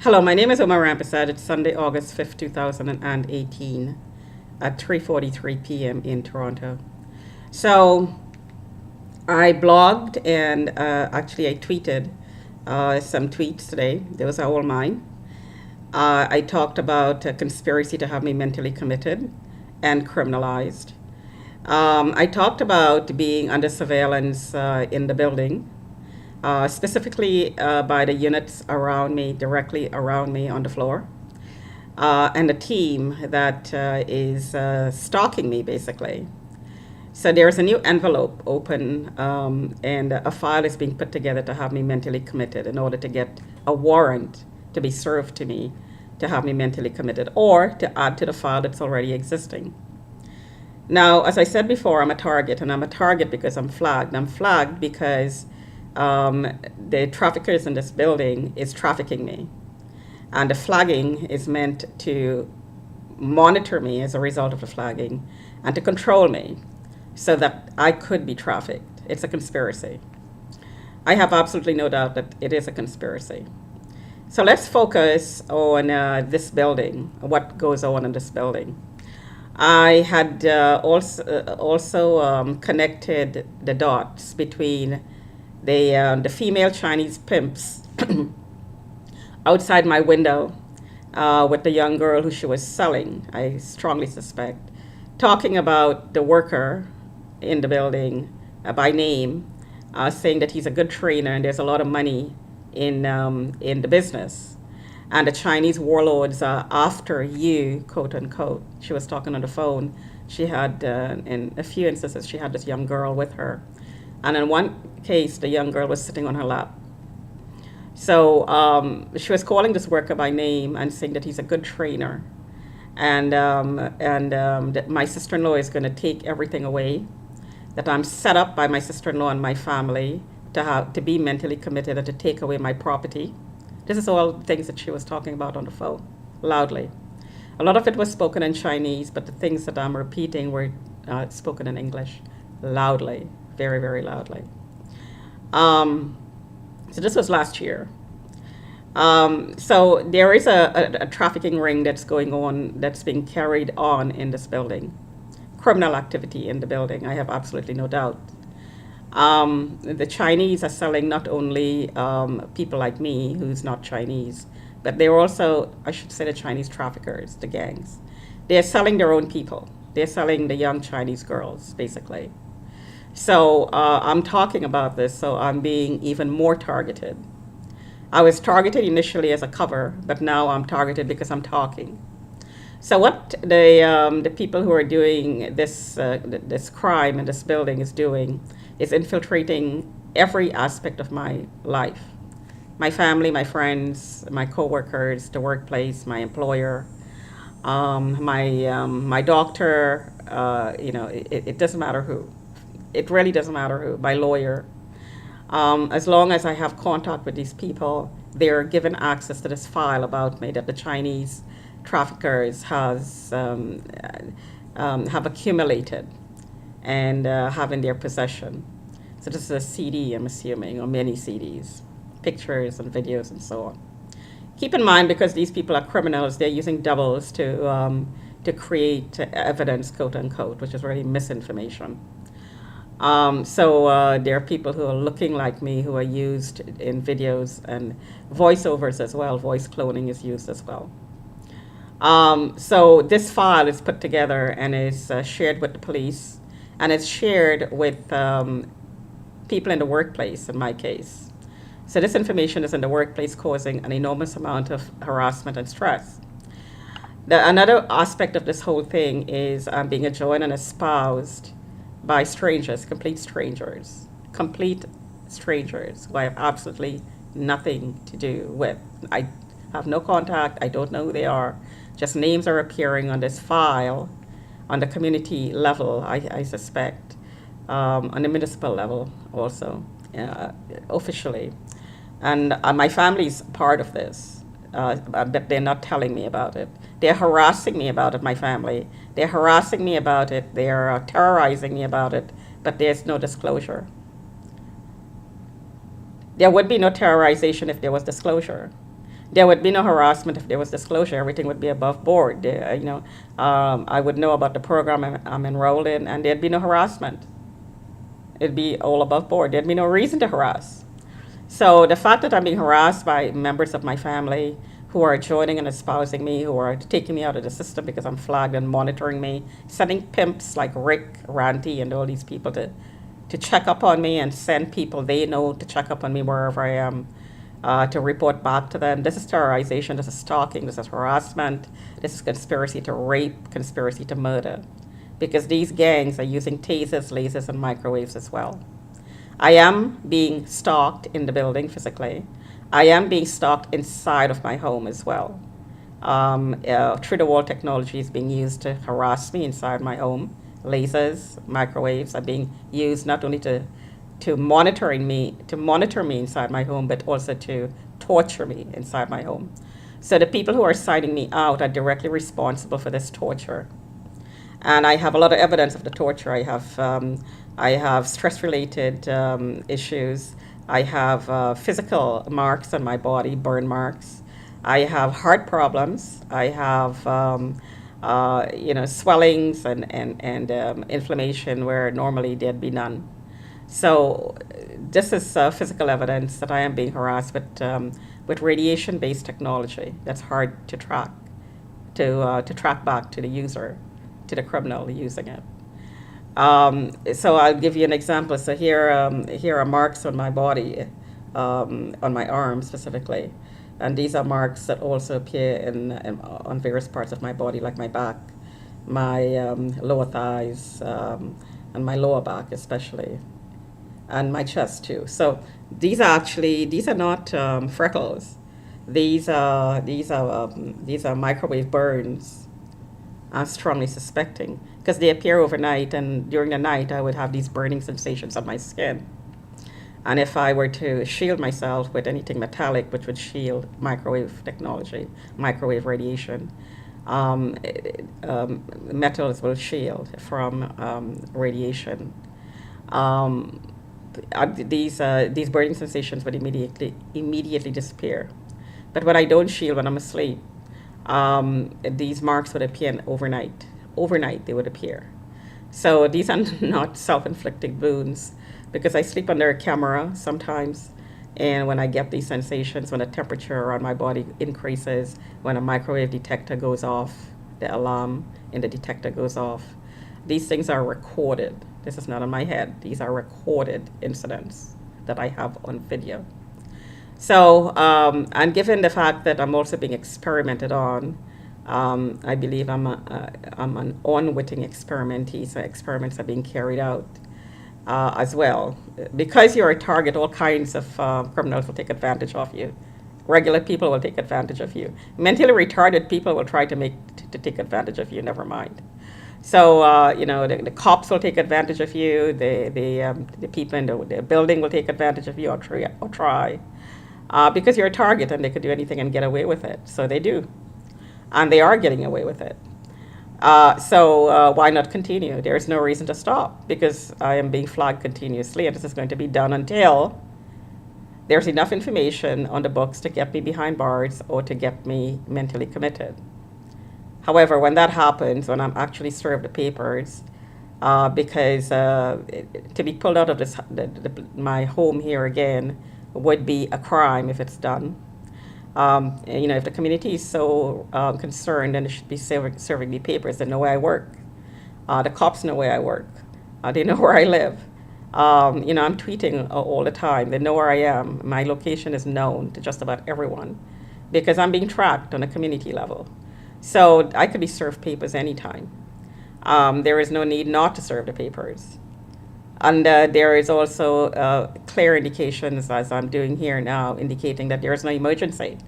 Hello, my name is Omar Rampersad. It's Sunday, August 5th, 2018 at 3:43 p.m. in Toronto. So I blogged and actually I tweeted some tweets today. Those are all mine. I talked about a conspiracy to have me mentally committed and criminalized. I talked about being under surveillance in the building, specifically by the units around me, directly around me on the floor, and a team that is stalking me basically. So there's a new envelope open, and a file is being put together to have me mentally committed in order to get a warrant to be served to me to have me mentally committed or to add to the file that's already existing. Now, as I said before, I'm a target, and I'm a target because I'm flagged. I'm flagged because the traffickers in this building is trafficking me. And the flagging is meant to monitor me as a result of the flagging and to control me so that I could be trafficked. It's a conspiracy. I have absolutely no doubt that it is a conspiracy. So let's focus on this building, what goes on in this building. I had also connected the dots between the female Chinese pimps outside my window with the young girl who she was selling, I strongly suspect, talking about the worker in the building by name, saying that he's a good trainer and there's a lot of money in the business. And the Chinese warlords are after you, quote unquote. She was talking on the phone. She had, in a few instances, she had this young girl with her. And in one case, the young girl was sitting on her lap. So she was calling this worker by name and saying that he's a good trainer. And that my sister-in-law is going to take everything away, that I'm set up by my sister-in-law and my family to be mentally committed and to take away my property. This is all things that she was talking about on the phone, loudly. A lot of it was spoken in Chinese, but the things that I'm repeating were spoken in English, loudly, very, very loudly. So this was last year. So there is a trafficking ring that's going on, that's being carried on in this building. Criminal activity in the building, I have absolutely no doubt. The Chinese are selling not only people like me, who's not Chinese, but they're also, I should say, the Chinese traffickers, the gangs. They're selling their own people. They're selling the young Chinese girls, basically. So I'm talking about this, so I'm being even more targeted. I was targeted initially as a cover, but now I'm targeted because I'm talking. So what the people who are doing this crime in this building is doing is infiltrating every aspect of my life. My family, my friends, my coworkers, the workplace, my employer, my doctor, it doesn't matter who. It really doesn't matter who, my lawyer. As long as I have contact with these people, they're given access to this file about me that the Chinese traffickers have accumulated and have in their possession. So this is a CD, I'm assuming, or many CDs, pictures and videos and so on. Keep in mind, because these people are criminals, they're using doubles to create evidence, quote unquote, which is really misinformation. So there are people who are looking like me who are used in videos and voiceovers as well. Voice cloning is used as well. So this file is put together and is shared with the police, and it's shared with people in the workplace, in my case. So this information is in the workplace, causing an enormous amount of harassment and stress. Another aspect of this whole thing is I'm being adjoined and espoused by strangers, complete strangers who I have absolutely nothing to do with. I have no contact, I don't know who they are. Just names are appearing on this file on the community level, I suspect, on the municipal level also, officially. And my family's part of this, but they're not telling me about it. They're harassing me about it, my family. They're harassing me about it. They're terrorizing me about it, but there's no disclosure. There would be no terrorization if there was disclosure. There would be no harassment if there was disclosure. Everything would be above board. I would know about the program I'm enrolled in, and there'd be no harassment. It'd be all above board. There'd be no reason to harass. So the fact that I'm being harassed by members of my family who are joining and espousing me, who are taking me out of the system because I'm flagged and monitoring me, sending pimps like Rick, Ranty, and all these people to check up on me and send people they know to check up on me wherever I am, to report back to them. This is terrorization, this is stalking, this is harassment, this is conspiracy to rape, conspiracy to murder. Because these gangs are using tasers, lasers, and microwaves as well. I am being stalked in the building physically. I am being stalked inside of my home as well. Through the wall technology is being used to harass me inside my home. Lasers, microwaves are being used not only to monitor me inside my home, but also to torture me inside my home. So the people who are signing me out are directly responsible for this torture. And I have a lot of evidence of the torture. I have stress-related issues. I have physical marks on my body, burn marks. I have heart problems. I have swellings and inflammation where normally there'd be none. So this is physical evidence that I am being harassed with radiation-based technology that's hard to track, to track back to the user, to the criminal using it. So I'll give you an example. So here are marks on my body, on my arm specifically, and these are marks that also appear on various parts of my body, like my back, my lower thighs, and my lower back especially, and my chest too. So these are not freckles. These are microwave burns. I'm strongly suspecting, because they appear overnight, and during the night I would have these burning sensations on my skin. And if I were to shield myself with anything metallic, which would shield microwave technology, microwave radiation, metals will shield from radiation. These burning sensations would immediately disappear. But when I don't shield, when I'm asleep, these marks would appear overnight. Overnight, they would appear. So these are not self-inflicted wounds, because I sleep under a camera sometimes, and when I get these sensations, when the temperature around my body increases, when a microwave detector goes off, the alarm in the detector goes off, these things are recorded. This is not in my head. These are recorded incidents that I have on video. So, and given the fact that I'm also being experimented on, I believe I'm an unwitting experimentee, so experiments are being carried out as well. Because you're a target, all kinds of criminals will take advantage of you. Regular people will take advantage of you. Mentally retarded people will try to take advantage of you, never mind. So, the cops will take advantage of you, the people in the building will take advantage of you or try. Because you're a target and they could do anything and get away with it. So they do. And they are getting away with it. So why not continue? There's no reason to stop, because I am being flagged continuously, and this is going to be done until there's enough information on the books to get me behind bars or to get me mentally committed. However, when that happens, when I'm actually served the papers, because to be pulled out of my home here again would be a crime if it's done. If the community is so concerned, then they should be serving me papers. They know where I work. The cops know where I work. They know where I live. I'm tweeting all the time. They know where I am. My location is known to just about everyone, because I'm being tracked on a community level. So I could be served papers anytime. There is no need not to serve the papers. And there is also clear indications, as I'm doing here now, indicating that there is no emergency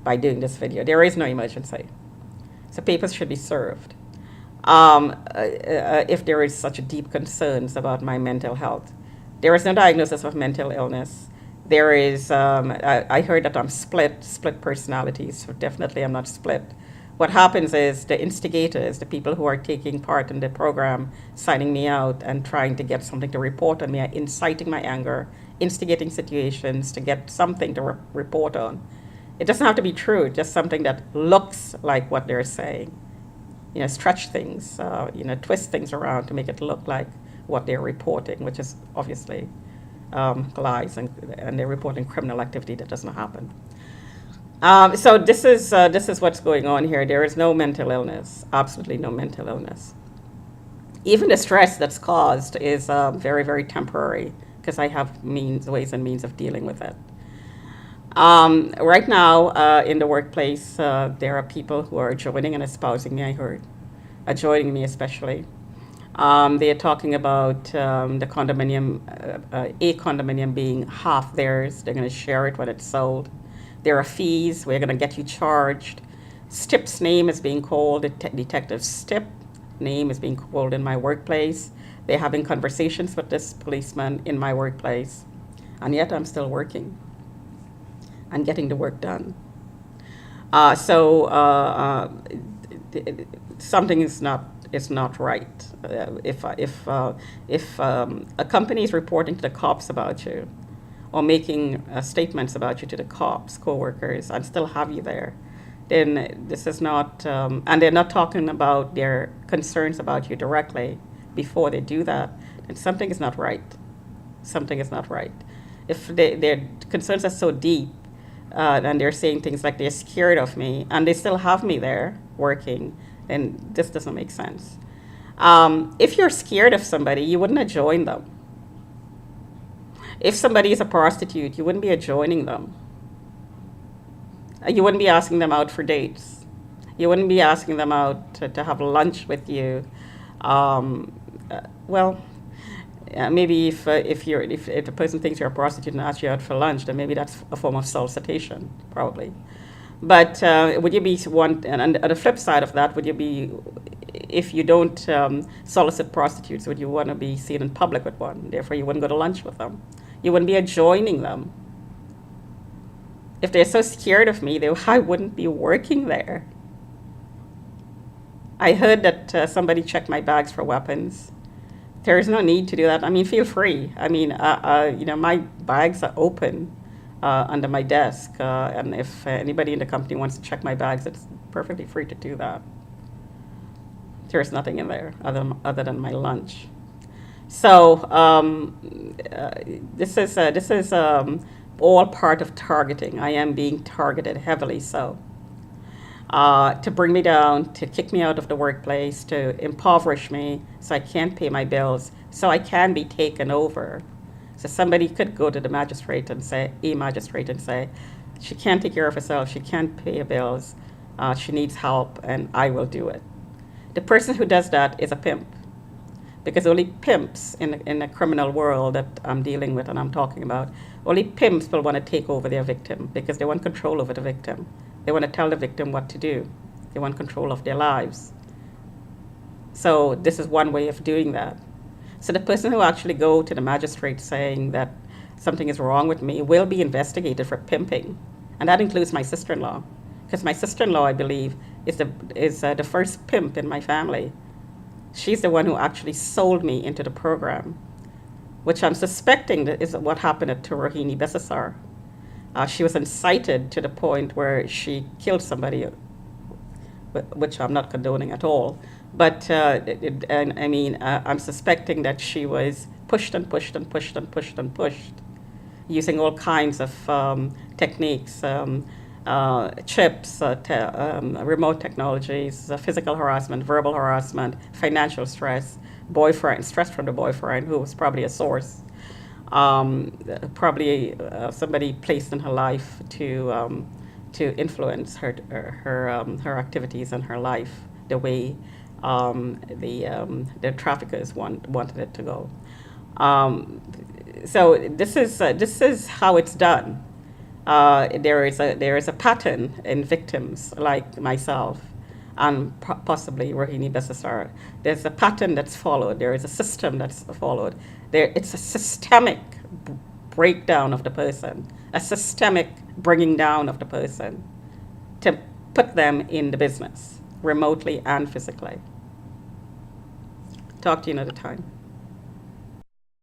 by doing this video. There is no emergency. So papers should be served. If there is such deep concerns about my mental health. There is no diagnosis of mental illness. There is, I heard that I'm split personalities, so definitely I'm not split. What happens is the instigators, the people who are taking part in the program, signing me out and trying to get something to report on me, are inciting my anger, instigating situations to get something to report on. It doesn't have to be true, just something that looks like what they're saying. Stretch things, twist things around to make it look like what they're reporting, which is obviously lies, and they're reporting criminal activity that doesn't happen. So this is what's going on here. There is no mental illness, absolutely no mental illness. Even the stress that's caused is very, very temporary because I have ways and means of dealing with it. Right now, in the workplace, there are people who are joining and espousing me, I heard. Joining me especially. They are talking about the condominium, a condominium being half theirs. They're going to share it when it's sold. There are fees. We're going to get you charged. Stip's name is being called. Detective Stip name is being called in my workplace. They're having conversations with this policeman in my workplace. And yet I'm still working and getting the work done. Something is not right. If a company is reporting to the cops about you, or making statements about you to the cops, co-workers, and still have you there, then this is not, and they're not talking about their concerns about you directly before they do that, then something is not right. Something is not right. If their concerns are so deep, and they're saying things like they're scared of me, and they still have me there working, then this doesn't make sense. If you're scared of somebody, you wouldn't have joined them. If somebody is a prostitute, you wouldn't be joining them. You wouldn't be asking them out for dates. You wouldn't be asking them out to have lunch with you. Maybe if the person thinks you're a prostitute and asks you out for lunch, then maybe that's a form of solicitation, probably. But would you be one? And on the flip side of that, would you be, if you don't solicit prostitutes, would you want to be seen in public with one? Therefore, you wouldn't go to lunch with them. You wouldn't be joining them. If they're so scared of me, I wouldn't be working there. I heard that somebody checked my bags for weapons. There is no need to do that. I mean, feel free. I mean, my bags are open under my desk, and if anybody in the company wants to check my bags, it's perfectly free to do that. There's nothing in there other than my lunch. So this is all part of targeting. I am being targeted heavily so. To bring me down, to kick me out of the workplace, to impoverish me so I can't pay my bills, so I can be taken over. So somebody could go to the magistrate and say, she can't take care of herself, she can't pay her bills, she needs help, and I will do it. The person who does that is a pimp, because only pimps in the criminal world that I'm dealing with and I'm talking about, only pimps will want to take over their victim because they want control over the victim. They want to tell the victim what to do. They want control of their lives. So this is one way of doing that. So the person who actually go to the magistrate saying that something is wrong with me will be investigated for pimping. And that includes my sister-in-law. Because my sister-in-law, I believe, is the first pimp in my family. She's the one who actually sold me into the program, which I'm suspecting that is what happened to Rohini Besasar. She was incited to the point where she killed somebody, which I'm not condoning at all. But I'm suspecting that she was pushed and pushed and pushed and pushed and pushed, using all kinds of techniques, chips, remote technologies, physical harassment, verbal harassment, financial stress, stress from the boyfriend, who was probably a source. Probably somebody placed in her life to influence her activities in her life the way the traffickers wanted it to go. So this is how it's done. There is a pattern in victims like myself and possibly Rohini Besasar. There's a pattern that's followed. There is a system that's followed. It's a systemic breakdown of the person, a systemic bringing down of the person to put them in the business, remotely and physically. Talk to you another time.